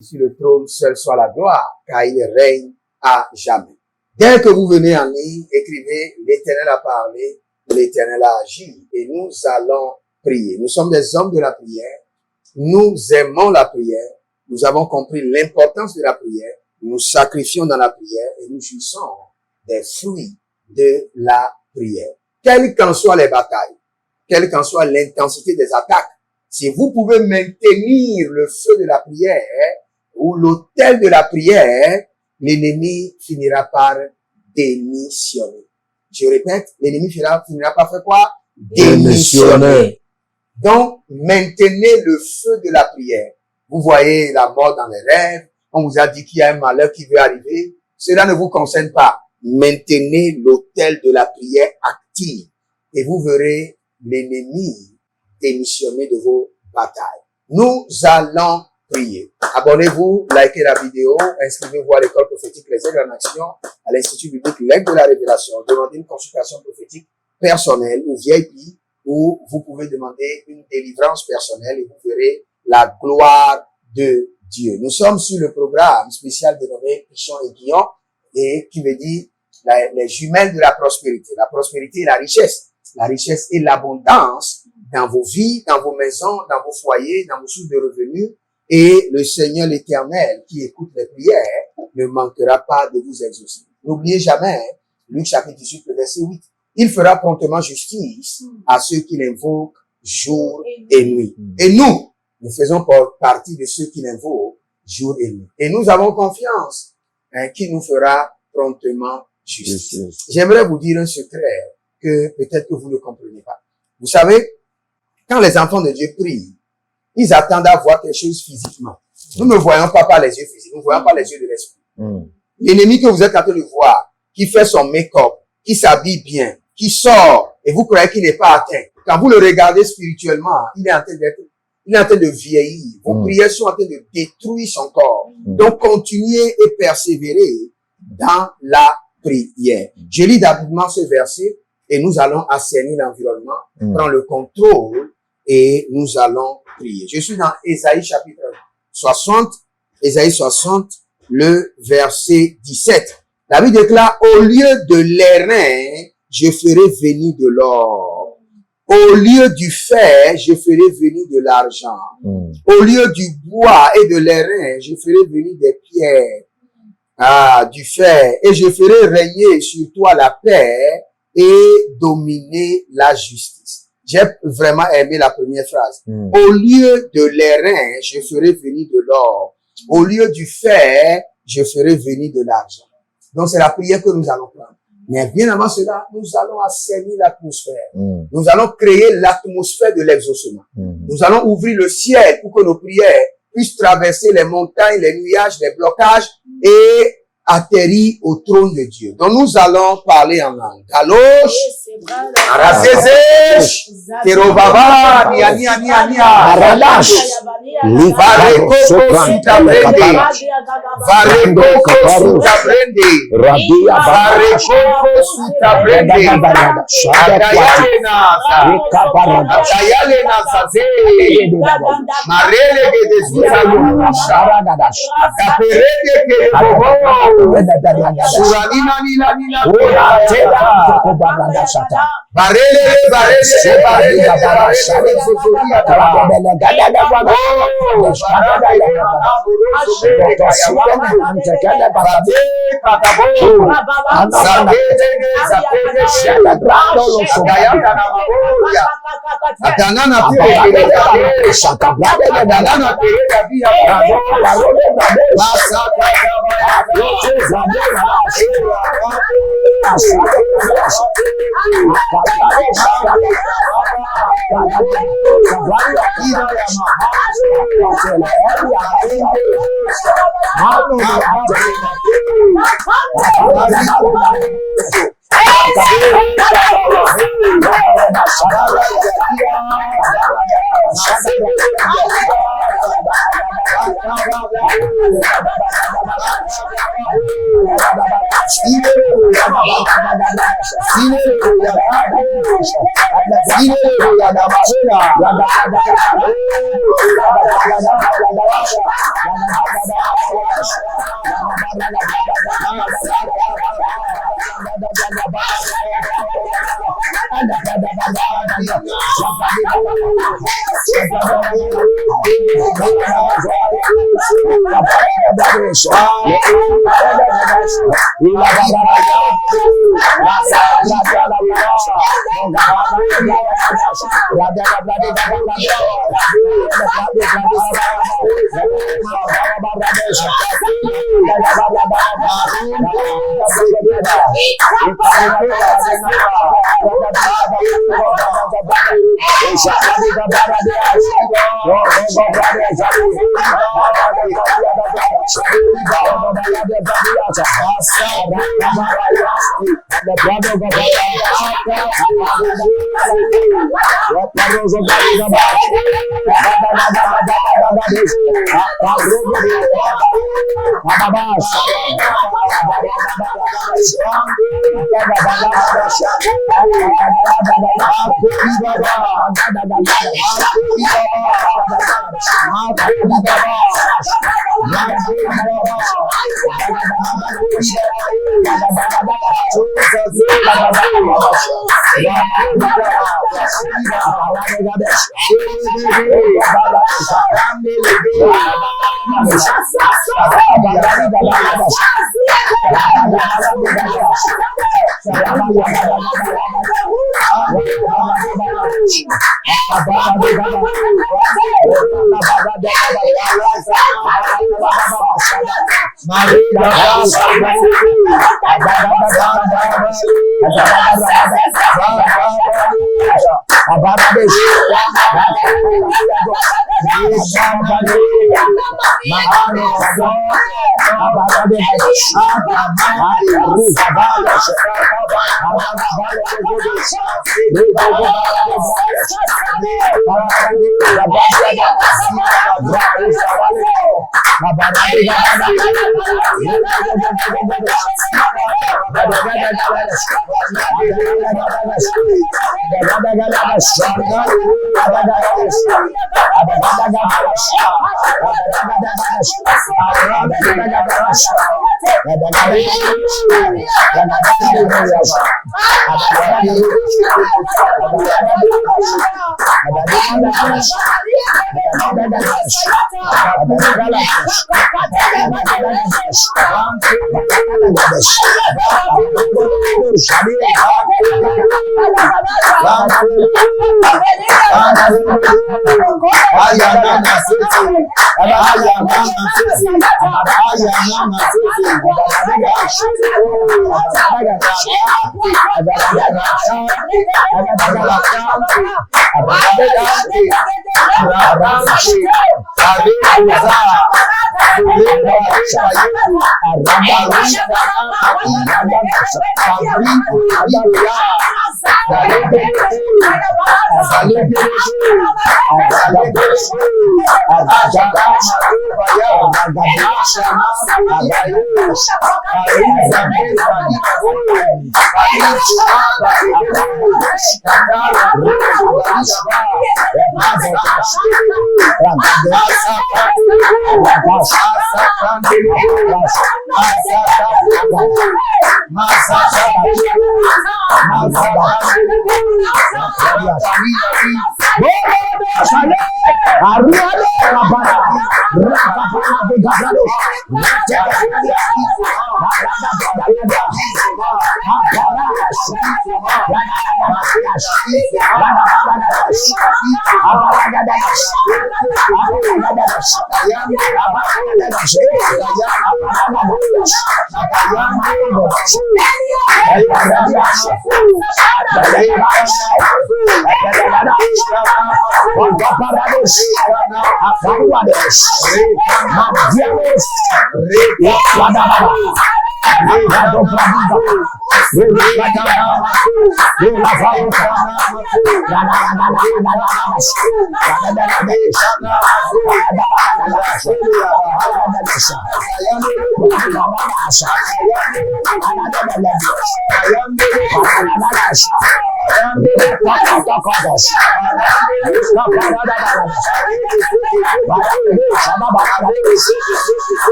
sur le trône, seul soit la gloire, car il règne à jamais. Dès que vous venez en ligne, écrivez « L'Éternel a parlé, l'Éternel a agi » et nous allons prier. Nous sommes des hommes de la prière. Nous aimons la prière. Nous avons compris l'importance de la prière. Nous sacrifions dans la prière et nous jouissons des fruits de la prière. Quelles qu'en soient les batailles, quelle qu'en soit l'intensité des attaques, si vous pouvez maintenir le feu de la prière ou l'autel de la prière, l'ennemi finira par démissionner. Je répète, l'ennemi finira par faire quoi? Démissionner. Donc, maintenez le feu de la prière. Vous voyez la mort dans les rêves, on vous a dit qu'il y a un malheur qui veut arriver. Cela ne vous concerne pas. Maintenez l'autel de la prière active et vous verrez l'ennemi démissionner de vos batailles. Nous allons prier. Abonnez-vous, likez la vidéo, inscrivez-vous à l'école prophétique Les Aigles en Action, à l'Institut biblique L'Aigle de la Révélation. Demandez une consultation prophétique personnelle ou VIP, où vous pouvez demander une délivrance personnelle et vous verrez la gloire de Dieu. Nous sommes sur le programme spécial dénommé Pichon et Guillon, et qui veut dire les jumelles de la prospérité. La prospérité et la richesse. La richesse et l'abondance dans vos vies, dans vos maisons, dans vos foyers, dans vos sources de revenus. Et le Seigneur l'Éternel, qui écoute les prières, ne manquera pas de vous exaucer. N'oubliez jamais, Luc chapitre 18, le verset 8. Il fera promptement justice à ceux qui l'invoquent jour et nuit. Et nous faisons partie de ceux qui l'invoquent jour et nuit. Et nous avons confiance qui nous fera promptement justice. J'aimerais vous dire un secret que peut-être que vous ne comprenez pas. Vous savez, quand les enfants de Dieu prient, ils attendent à voir quelque chose physiquement. Nous ne voyons pas par les yeux physiques, nous ne voyons pas les yeux de l'esprit. L'ennemi que vous êtes en train de voir, qui fait son make-up, qui s'habille bien, qui sort, et vous croyez qu'il n'est pas atteint. Quand vous le regardez spirituellement, il est en train de vieillir. Vos prières sont en train de détruire son corps. Donc, continuez et persévérez dans la prière. Je lis rapidement ce verset et nous allons assainir l'environnement, prendre le contrôle et nous allons prier. Je suis dans Ésaïe chapitre 60, Ésaïe 60, le verset 17. La Bible déclare, au lieu de l'airain, je ferai venir de l'or. Au lieu du fer, je ferai venir de l'argent. Au lieu du bois et de l'airain, je ferai venir des pierres, du fer, et je ferai régner sur toi la paix et dominer la justice. J'ai vraiment aimé la première phrase. Au lieu de l'airain, je ferai venir de l'or. Au lieu du fer, je ferai venir de l'argent. Donc c'est la prière que nous allons prendre. Mais bien avant cela, nous allons assainir l'atmosphère. Nous allons créer l'atmosphère de l'exaucement. Nous allons ouvrir le ciel pour que nos prières puissent traverser les montagnes, les nuages, les blocages et atterrir au trône de Dieu. Donc nous allons parler en langue. Galosh, Arazezesh, Terobaba, Nia, Aralash, Vareko Suta Brende, Vareko Suta Brende, Vareko Suta Brende, Atayalena Zaze, Marele de Zuza, Kaperede Kerebo, Suranina Nina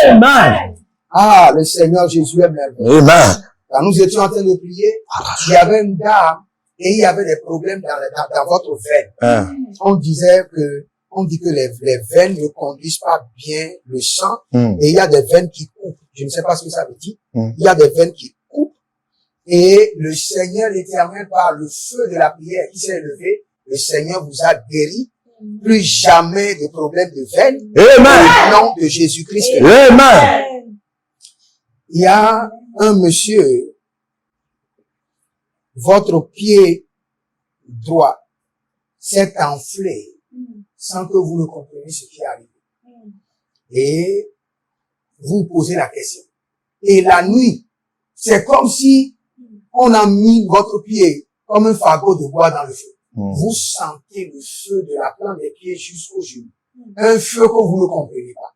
Amen. Ah, le Seigneur Jésus est merveilleux. Amen. Quand nous étions en train de prier, il y avait une dame et il y avait des problèmes dans votre veine. On disait que on dit que les veines ne conduisent pas bien le sang, et il y a des veines qui coupent. Je ne sais pas ce que ça veut dire. Il y a des veines qui coupent, et le Seigneur l'Éternel, par le feu de la prière qui s'est élevé, le Seigneur vous a guéri. Plus jamais de problème de veine. Amen. Au nom de Jésus-Christ. Amen. Il y a un monsieur, votre pied droit s'est enflé sans que vous ne compreniez ce qui arrive. Et vous posez la question. Et la nuit, c'est comme si on a mis votre pied comme un fagot de bois dans le feu. Vous sentez le feu de la plante des pieds jusqu'au genou. Un feu que vous ne comprenez pas.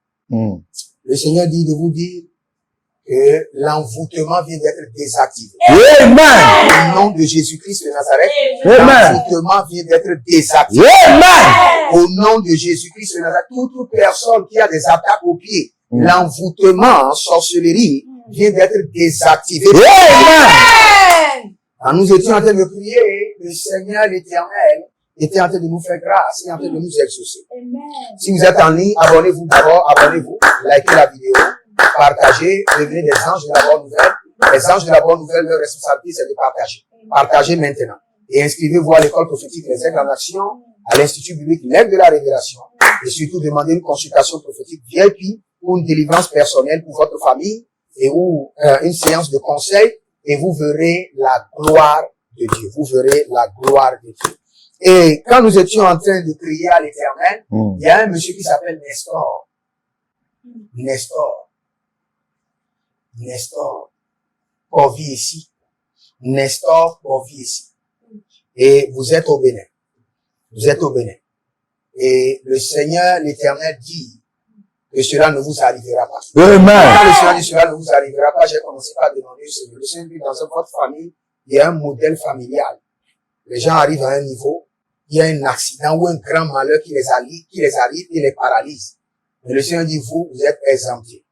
Le Seigneur dit de vous dire que l'envoûtement vient d'être désactivé. Amen. Au nom de Jésus-Christ de Nazareth, Amen. l'envoûtement vient d'être désactivé. Amen. Au nom de Jésus-Christ de Nazareth, toute personne qui a des attaques aux pieds, l'envoûtement, sorcellerie, vient d'être désactivé. Amen. Quand nous étions en train de prier, le Seigneur l'Éternel était en train de nous faire grâce et en train de nous exaucer. Amen. Si vous êtes en ligne, abonnez-vous d'abord, abonnez-vous, likez la vidéo, partagez, devenez des anges de la bonne nouvelle. Les anges de la bonne nouvelle, leur responsabilité, c'est de partager. Partagez maintenant. Et inscrivez-vous à l'école prophétique Les Aigles en Action, à l'Institut biblique L'Aigle de la Révélation. Et surtout, demandez une consultation prophétique VIP ou une délivrance personnelle pour votre famille et ou une séance de conseil. Et vous verrez la gloire de Dieu. Vous verrez la gloire de Dieu. Et quand nous étions en train de prier à l'Éternel, il y a un monsieur qui s'appelle Nestor. Nestor. Porvier-ici. Nestor Porvier-ici. Et vous êtes au Bénin. Vous êtes au Bénin. Et le Seigneur, l'Éternel, dit que cela ne vous arrivera pas. Amen. Quand le Seigneur dit cela ne vous arrivera pas, j'ai commencé par demander au Seigneur. Le Seigneur dit, dans votre famille, il y a un modèle familial. Les gens arrivent à un niveau, il y a un accident ou un grand malheur qui les arrive et les paralyse. Mais le Seigneur dit, vous êtes exemptés.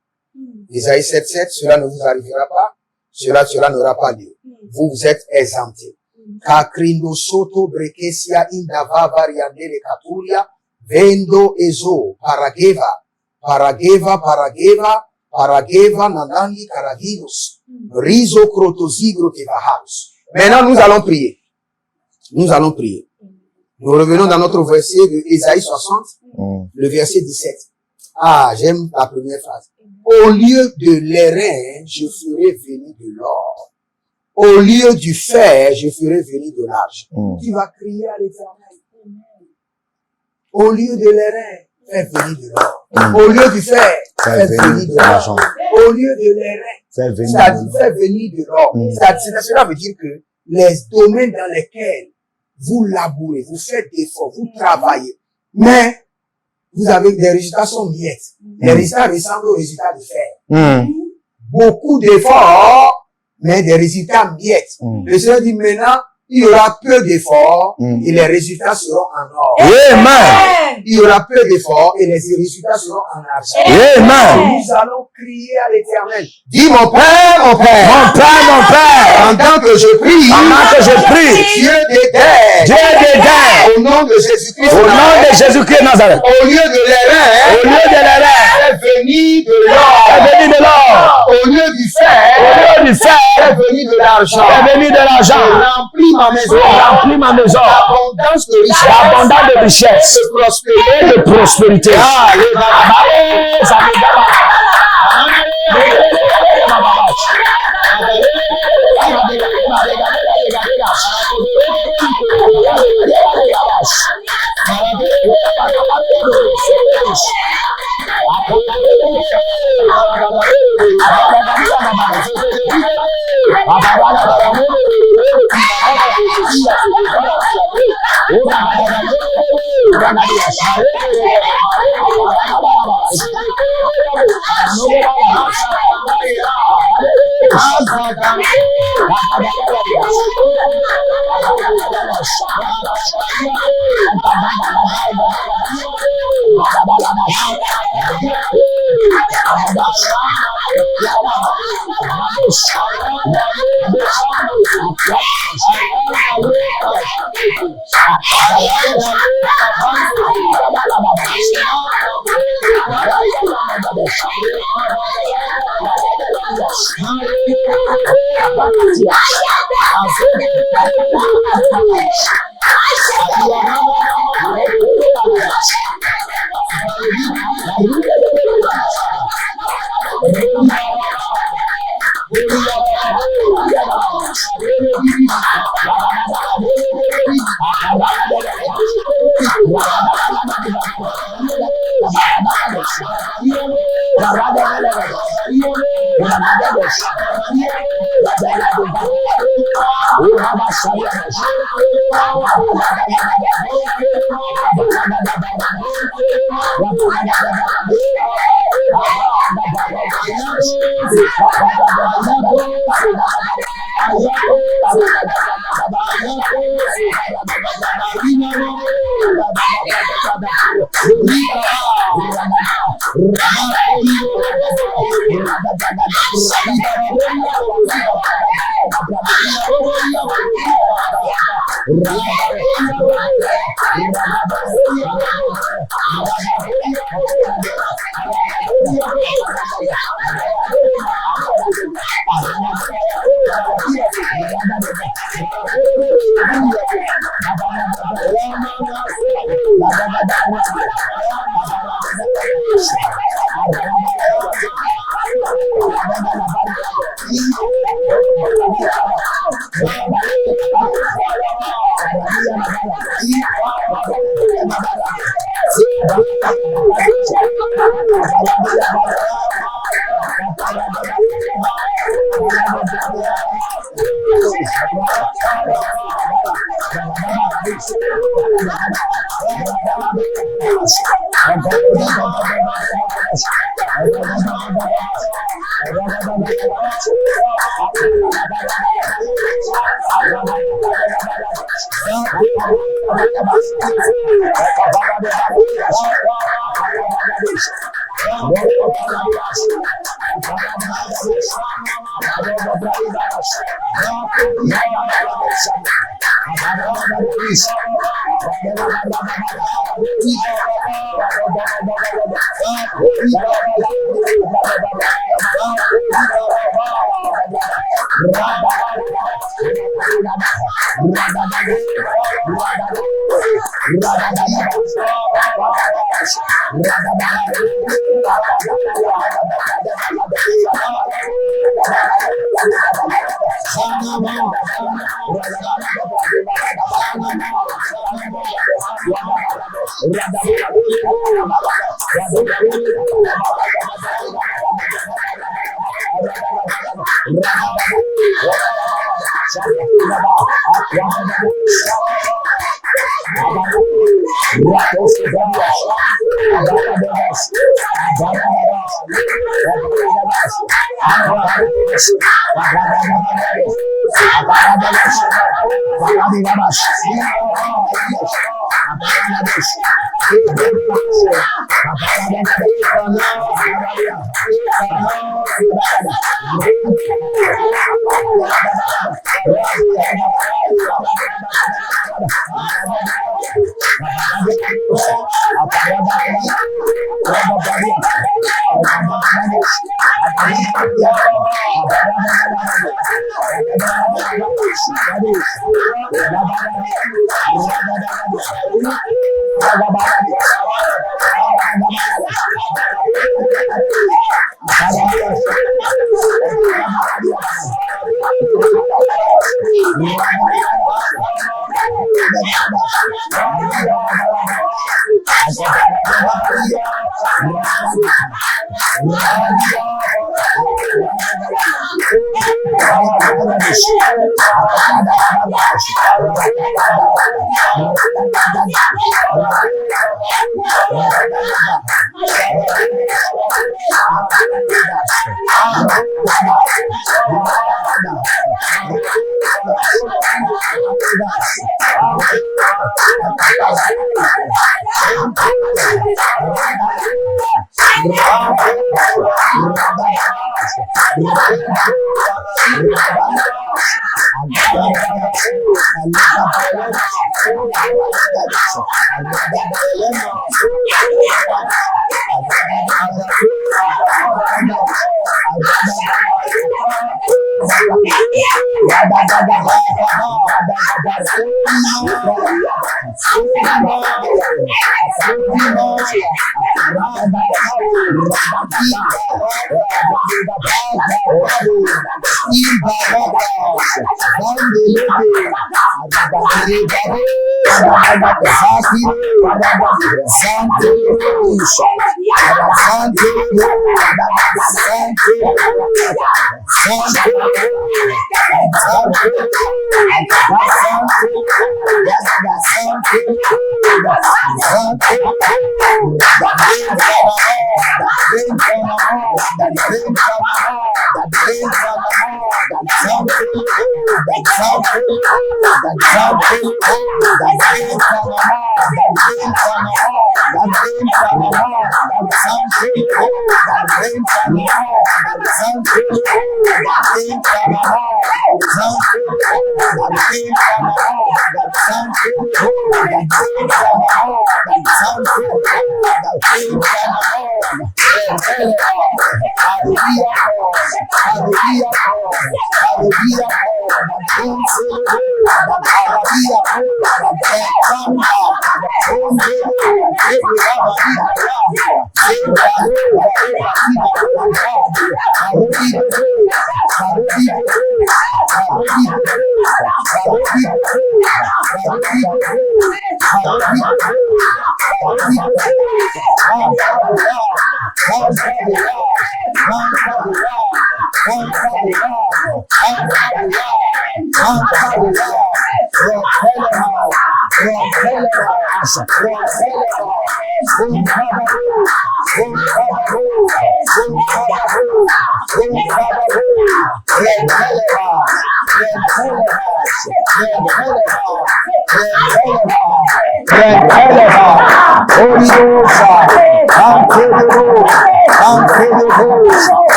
Isaïe 7:7, cela ne vous arrivera pas, cela n'aura pas lieu. Vous êtes exemptés. Kakrindo soto brekesia indava variande le katuria, vendo ezo, parageva nanandi karaginos, rizo krotozigro kevahaus. Maintenant, nous allons prier. Nous allons prier. Nous revenons dans notre verset de Isaïe 60, le verset 17. Ah, j'aime la première phrase. Au lieu de l'airain, je ferai venir de l'or. Au lieu du fer, je ferai venir de l'argent. Tu vas crier à l'Éternel. Au lieu de l'airain, fais venir de l'or. Au lieu du fer, fais venir de l'argent. Au lieu de l'airain, fais venir de l'or. Cela veut dire que les domaines dans lesquels vous labourez, vous faites des efforts, vous travaillez, mais vous avez des résultats sont miettes. Les résultats ressemblent aux résultats de fer. Beaucoup d'efforts, mais des résultats miettes. Le Seigneur dit maintenant, il y aura peu d'efforts et les résultats seront en or. Amen. Il y aura peu d'efforts et les résultats seront en argent. Amen. Nous allons crier à l'Éternel. Dis mon Père, mon Père. Mon Père, mon Père. Pendant que je prie. Pendant que je prie. Dieu des Dieu des dents. Au nom de Jésus-Christ. Au nom de Jésus-Christ Nazareth. Au lieu de l'airain. Au lieu de l'airain. Fais venir de l'or. Fais venir de l'or. Au lieu du fer. Au lieu du fer. Fais venir de l'argent. Fais venir de l'argent. Remplis ma maison. Remplis ma maison. L'abondance de richesse. L'abondance de richesse. De prospérité. De prospérité.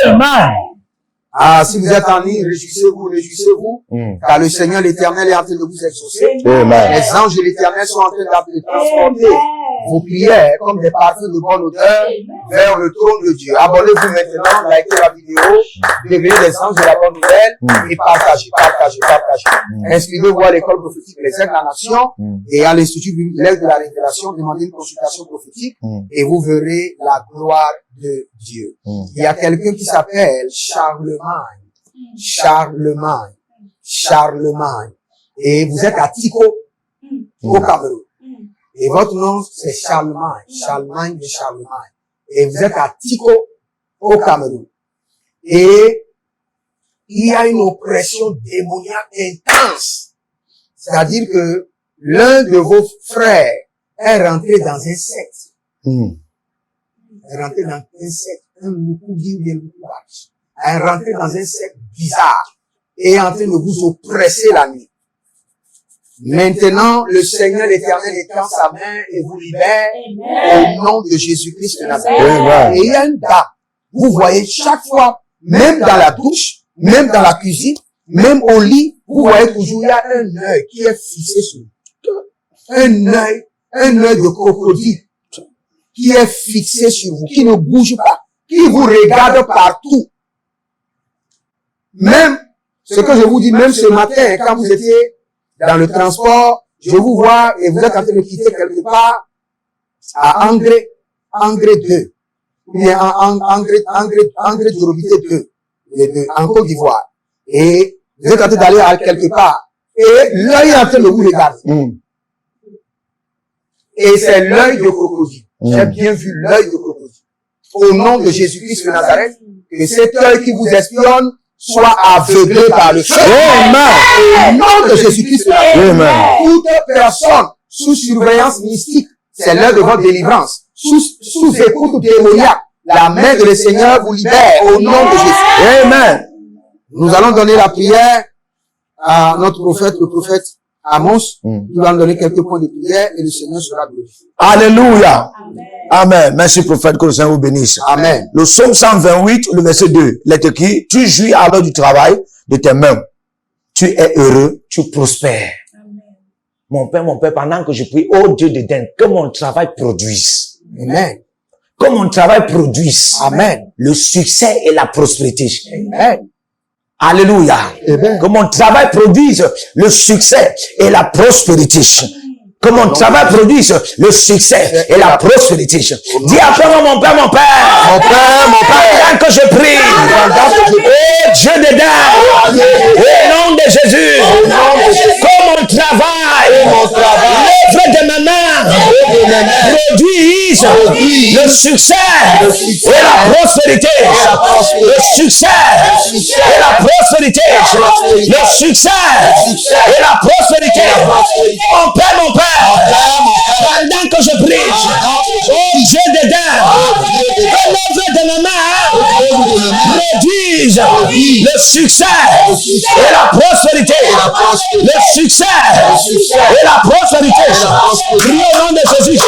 Amen. Ah, si vous êtes en ligne, réjouissez-vous, car le Seigneur l'Éternel est en train de vous exaucer. Amen. Les anges de l'Éternel sont en train de transporter vos prières comme des parfums de bonne odeur vers le trône de Dieu. Abonnez-vous maintenant, likez la vidéo, devenez les anges de la bonne nouvelle et partagez. Inscrivez-vous à l'école prophétique Les Acclamations et à l'Institut biblique de la Révélation, demandez une consultation prophétique et vous verrez la gloire de Dieu. Il y a quelqu'un qui s'appelle Charlemagne. Et vous êtes à Tico, au Cameroun. Et votre nom, c'est Charlemagne. Et vous êtes à Tico, au Cameroun. Et il y a une oppression démoniaque intense. C'est-à-dire que l'un de vos frères est rentré dans un secte. Est rentré dans un secte, est rentré dans un secte bizarre et est en train de vous oppresser la nuit. Maintenant, le Seigneur l'Éternel étend sa main et vous libère au nom de Jésus-Christ de Nazareth. Et il y a une dame. Vous voyez chaque fois, même dans la douche, même dans la cuisine, même au lit, vous voyez toujours, il y a un œil qui est fixé sur vous. Un œil de crocodile qui est fixé sur vous, qui ne bouge pas, qui vous regarde partout. Même, ce que je vous dis, même ce matin, quand vous étiez dans le transport, je vous vois et vous êtes en train de quitter quelque part à Angré 2, ou bien Angré Durobité 2, en Côte d'Ivoire. Et vous êtes en train d'aller à quelque part. Et l'œil est en train de vous regarder. Et c'est l'œil de crocodile. J'ai bien vu l'œil de crocodile. Au nom de Jésus-Christ de Nazareth, que cet œil qui vous espionne soit aveuglé par le feu. Au nom de Jésus-Christ de Nazareth. Toute personne sous surveillance mystique, c'est l'heure de votre délivrance. Sous écoute démoniaque, la main de le Seigneur vous libère au nom de Jésus. Amen. Nous allons donner la prière à notre prophète, le prophète Amos. Il va nous donner quelques points de prière et le Seigneur sera glorifié. Alléluia. Amen. Merci prophète, que le Seigneur vous bénisse. Amen. Le psaume 128, le verset 2, il est écrit, tu jouis à l'heure du travail de tes mains. Tu es heureux, tu prospères. Amen. Mon Père, pendant que je prie, oh Dieu d'Éden, que mon travail produise. Amen. Que mon travail produise. Amen. Le succès et la prospérité. Amen. Alléluia. Amen. Que mon travail produise le succès et la prospérité. Que mon travail produise le succès et la prospérité. Dis après moi, mon Père. Mon Père, pendant que je prie, oh Dieu d'Éden, au nom de Jésus, que mon travail, l'œuvre de ma main, produise le succès et la prospérité. Le succès et la prospérité. Le succès et la prospérité. Mon Père, pendant que je prie, oh Dieu d'Éden, que l'œuvre de ma main produise le succès et la prospérité. Le succès et la prospérité. Prie au nom de Jésus.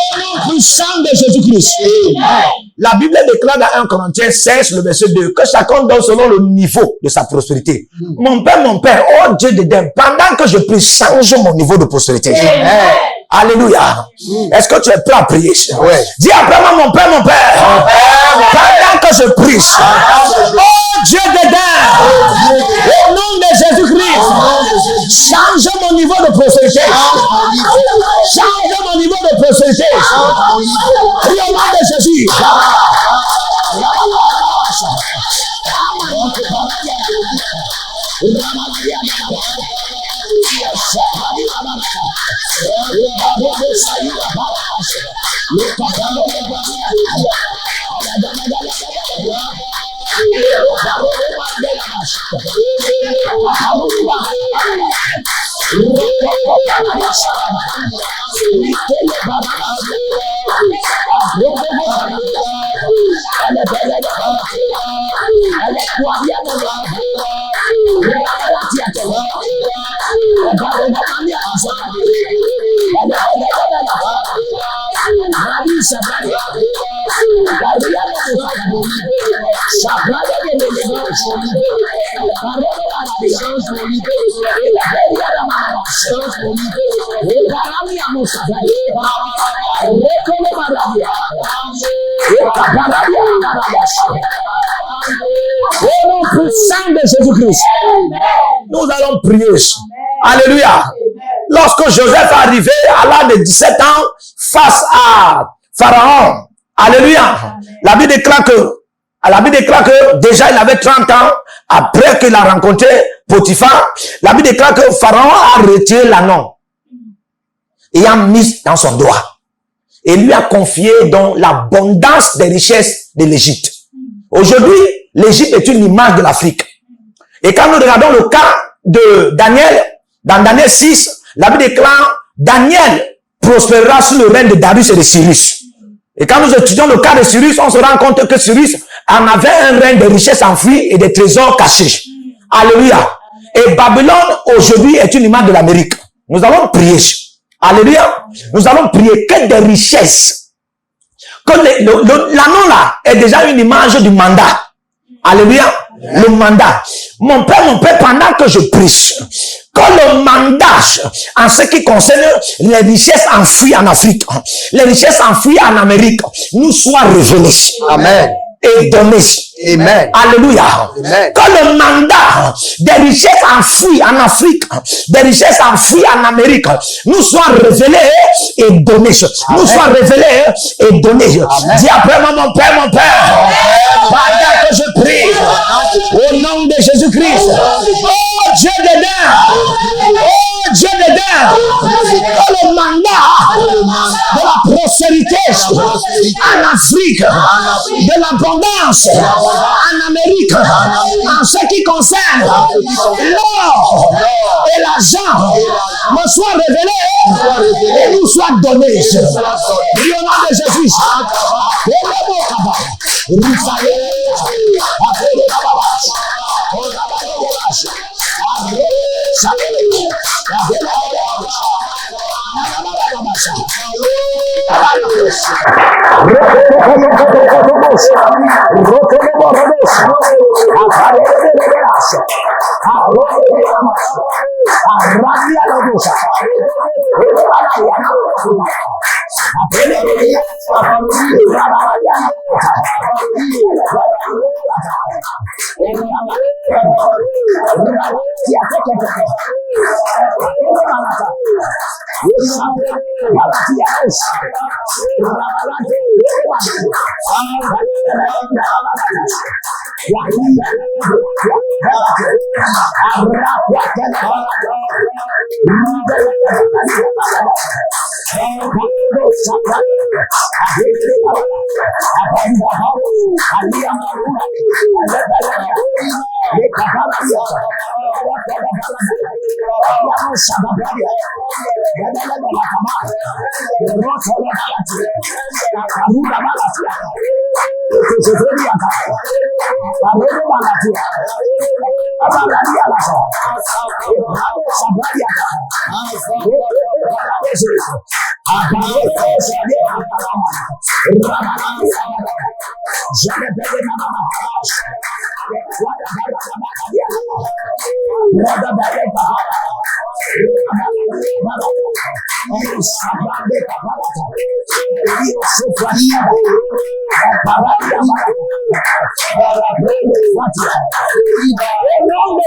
Au nom puissant de Jésus-Christ. La Bible déclare dans 1 Corinthiens 16, le verset 2, que chacun donne selon le niveau de sa prospérité. Mon Père, oh Dieu de Dieu, pendant que je prie, change mon niveau de prospérité. Alléluia. Est-ce que tu es prêt à prier? Ouais. Dis après moi, mon Père, pendant que je prie, oh Dieu de Dieu, au nom de Jésus-Christ, change mon niveau de prospérité. Change mon niveau de prospérité. Prie au nom de Jésus. Au nom puissant de Jésus-Christ, nous allons prier. Alléluia. Lorsque Joseph est arrivé à l'âge de 17 ans face à Pharaon, alléluia, la Bible déclare que déjà il avait 30 ans après qu'il a rencontré Potiphar. La Bible déclare que Pharaon a retiré l'anneau et a mis dans son doigt et lui a confié dans l'abondance des richesses de l'Égypte. Aujourd'hui, l'Égypte est une image de l'Afrique. Et quand nous regardons le cas de Daniel, dans Daniel 6, la Bible déclare Daniel prospérera sous le règne de Darius et de Cyrus. Et quand nous étudions le cas de Cyrus, on se rend compte que Cyrus en avait un règne de richesses enfouies et de trésors cachés. Alléluia. Et Babylone aujourd'hui est une image de l'Amérique. Nous allons prier. Alléluia. Nous allons prier que des richesses. Que l'anneau là est déjà une image du mandat. Alléluia. Le mandat. Mon Père, pendant que je prie, que le mandat, en ce qui concerne les richesses enfouies en Afrique, les richesses enfouies en Amérique, nous soient révélées. Amen. Et données. Amen. Alléluia. Amen. Que le mandat des richesses enfouies en Afrique, des richesses enfouies en Amérique, nous soit révélé et donné. Nous soit révélé et donné. Dis après moi, mon Père, pendant que je prie, au nom de Jésus-Christ, oh Dieu de Dieu, oh Dieu de Dieu, que le mandat de la prospérité en Afrique, de l'abondance en Amérique, en ce qui concerne l'or et l'argent, me soit révélé et nous soit donné. Au nom de Jésus.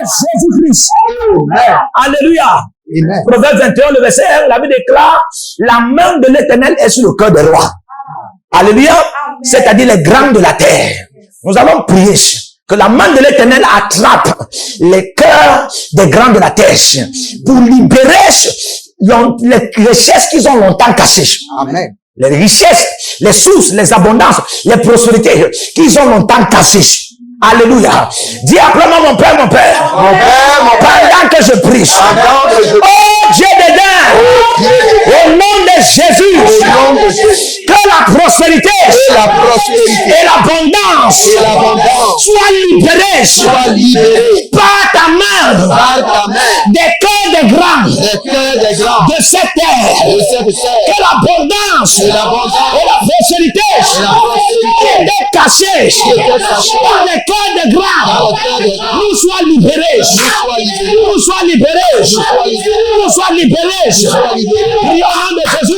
Jésus-Christ. Alléluia. Amen. Proverbe 21, le verset 1, la Bible déclare, la main de l'Éternel est sur le cœur des rois. Alléluia. C'est-à-dire les grands de la terre. Nous allons prier que la main de l'Éternel attrape les cœurs des grands de la terre pour libérer les richesses qu'ils ont longtemps cachées. Amen. Les richesses, les sources, les abondances, les prospérités qu'ils ont longtemps cachées. Alléluia. Dis après moi, mon Père, mon Père. Mon Père, mon Père. Pendant que je prie. Pendant que je prie. Oh Dieu des dents. Au nom de Jésus. Au nom de Jésus. Que la prospérité. Et la prospérité. Et l'abondance. Et l'abondance. Soient libérées. Soit libérée. Par ta main. Par ta main. Des cœurs des grands. Des cœurs des grands. De cette terre. De cette terre. Que l'abondance. Et l'abondance. Et la prospérité. Et la prospérité. Des cachés. Par les cœurs des grands. Nous soient libérés. Nous soient libérés. Nous soient libérés. Prions au nom de Jésus.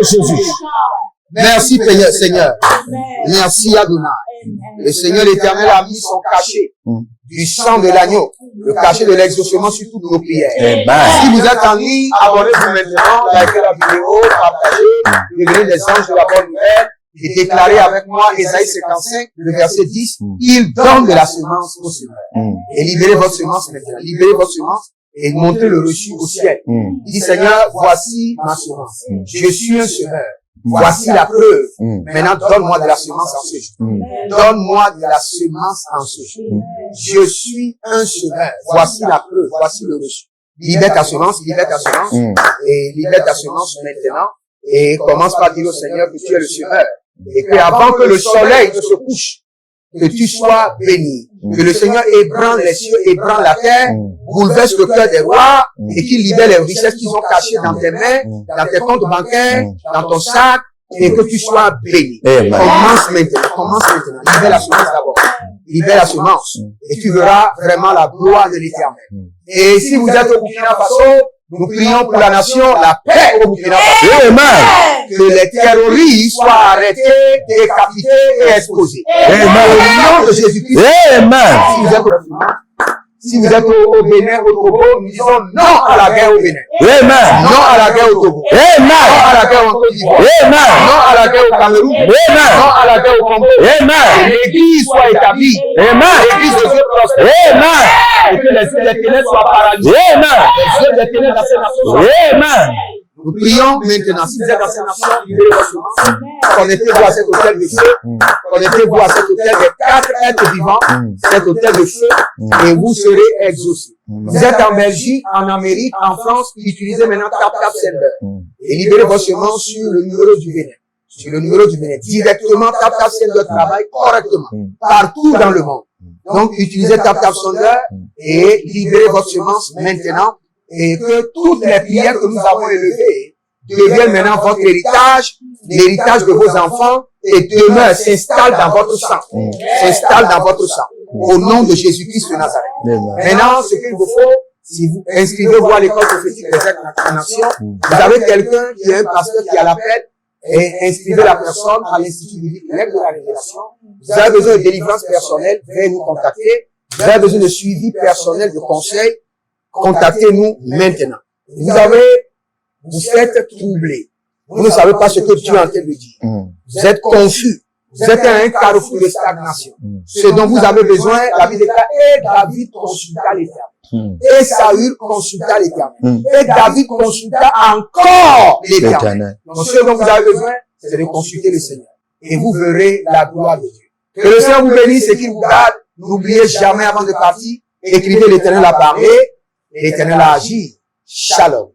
Jésus. Merci Seigneur. Merci Adonai. Le Seigneur l'Éternel a mis son cachet du sang de l'agneau, le cachet de l'exaucement sur toutes nos prières. Si vous êtes en ligne, abonnez-vous maintenant, likez la vidéo, partagez, devenez des anges de la bonne nouvelle et déclarez avec moi Ésaïe 55, le verset 10, il donne de la semence au semeur. Et libérez votre semence maintenant. Libérez votre semence et montrez le reçu au ciel. Il dit Seigneur, voici ma semence. Je suis un semeur. Voici la preuve. Maintenant, donne-moi de la semence en ce jour. Donne-moi de la semence en ce jour. Je suis un semeur. Voici la preuve. Voici le reçu. Libère ta semence, libère ta semence. Et libère ta semence maintenant. Et commence par dire au Seigneur que tu es le semeur. Et que avant que le soleil ne se couche, que tu sois béni. Que le Seigneur ébranle les cieux, ébranle la terre, bouleverse le cœur des rois et qu'il libère les richesses qu'ils ont cachées dans tes mains, dans tes comptes bancaires, dans ton sac, et que tu sois béni. Commence maintenant. Libère la semence d'abord. Libère la semence. Et tu verras vraiment la gloire de l'Éternel. Et si vous êtes au Burkina Faso, nous prions pour la nation, la paix au Burkina Faso. Amen. Que les terroristes soient arrêtés, décapités et exposés. Amen. Au nom de Jésus-Christ. Amen. Si vous êtes au Bénin, au Togo, nous disons non à la guerre au Bénin. Amen. Non à la guerre au Togo. Amen. Non à la guerre en Côte d'Ivoire. Amen. Non à la guerre au Cameroun. Amen. Non à la guerre au Congo. Amen. Que l'Église soit établie. Amen. L'Église de Dieu prospère. Amen. Et que les yeux des ténèbres soient paralysés. Amen. Les yeux des ténèbres dans ces nations soient Amen. Nous prions maintenant, si vous êtes dans ces nations, libérez votre semence. Connectez-vous à cet hôtel de feu. Connectez-vous à cet hôtel des 4 êtres vivants. Cet hôtel de feu. Et vous serez exaucés. Vous êtes en Belgique, en Amérique, en France. Utilisez maintenant TapTap Sender. Et libérez votre semence sur le numéro du Bénin. sur le numéro du ministère, directement TapTap Sender travaille correctement, partout dans le monde. Donc, utilisez TapTap Sender et libérez votre semence maintenant et que toutes les prières que nous avons élevées deviennent maintenant votre héritage, l'héritage de vos enfants et demeure, s'installe dans votre sang. S'installe dans votre sang. Au nom de Jésus-Christ de Nazareth. Maintenant, ce qu'il vous faut, si vous inscrivez-vous à l'école prophétique des incarnations, vous avez quelqu'un qui est un pasteur qui a l'appel, et inscrivez la personne à l'Institut biblique de la révélation. Vous avez besoin de délivrance personnelle, veuillez nous contacter. Vous avez besoin de suivi personnel, de conseil, contactez-nous maintenant. Vous êtes troublé. Vous ne savez pas ce que Dieu est en train de dire. Vous êtes confus. Vous êtes à un carrefour de stagnation. Ce dont vous avez besoin, la Bible déclare, et David consulta l'Éternel. Et Saül consulta l'Éternel. Et David consulta encore l'Éternel. Donc ce dont vous avez besoin, c'est de consulter le Seigneur. Et vous verrez la gloire de Dieu. Que le Seigneur vous bénisse et qu'il vous garde. N'oubliez jamais avant de partir, écrivez l'Éternel a parlé, l'Éternel a agi. Shalom.